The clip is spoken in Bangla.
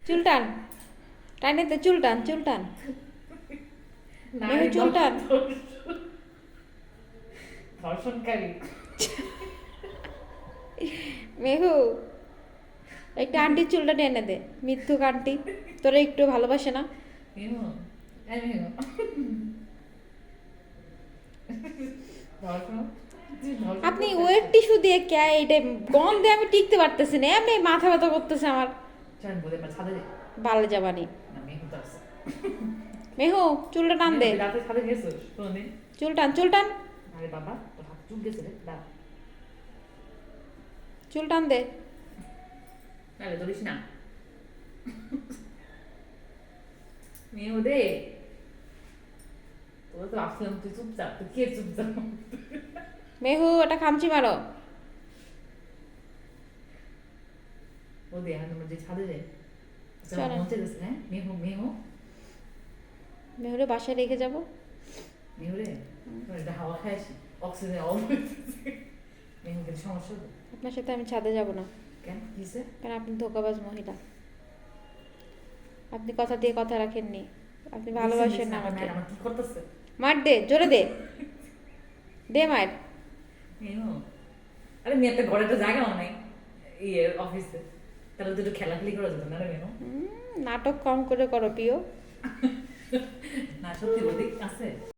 চুল টান, টানে তো চুল টান, চুল টান, মেহু চুল টান। ধর্ষণকারী। মেহু একটা আন্টির চুলটা টেনে দে, মিথ্যুক আন্টি, তোরা একটু ভালোবাসে না। মেহু, এই মেহু। ধর্ষণ, তুই ধর্ষণ আপনি করতে ওয়েট আসছিস? টিস্যু দিয়ে কে এটা গন্ধে আমি টিকতে পারতেছি না, এমনি মাথা ব্যথা করতেছে আমার। চল বলে মা ছাদে যা। ভালো যাবানি। না মেহু তো আছে। মেহু চুলটা টান মেহু, দে, তুই রাতে ছাদে গেছিস কোনদিন? চুল টান, চুল টান, আরে বাবা, তোর হাতে চুল গেছে রে, দাঁড়া। চুল টান দে। আরে ধরিস না। মেহু দে। তোরা তো আসলাম, তুই চুপচাপ, তুই কে চুপচাপ? মেহু একটা খামচি মারো। ও দে, এখন আমরা যে ছাদে যাই। চলেন। মন চাইতেছে, হ্যাঁ? মেহু, মেহু, মেহুরে বাসায় রেখে যাব। মেহু রে, তোর একটা হাওয়া খাই আসি। অক্সিজেন অফ হইতেছে। মেহু কিন্তু সমস্যা হবে। আপনার সাথে আমি ছাদে যাব না, কেন? কিসে? কারণ আপনি ধোঁকাবাজ মহিলা। আপনি কথা দিয়ে কথা রাখেননি, আপনি ভালোবাসেন না আমাকে। আমার কি করতেছে? মার দে, জোরে দে, দে মার। মেহু, আরে মেয়ে একটা ঘরে একটা জায়গাও নাই ইয়ে অফিসে, তাহলে তো একটু খেলাখেলি করা যেত না রে মেনু? নাটক কম করে করো প্রিয়। না সত্যি বলতে আছে।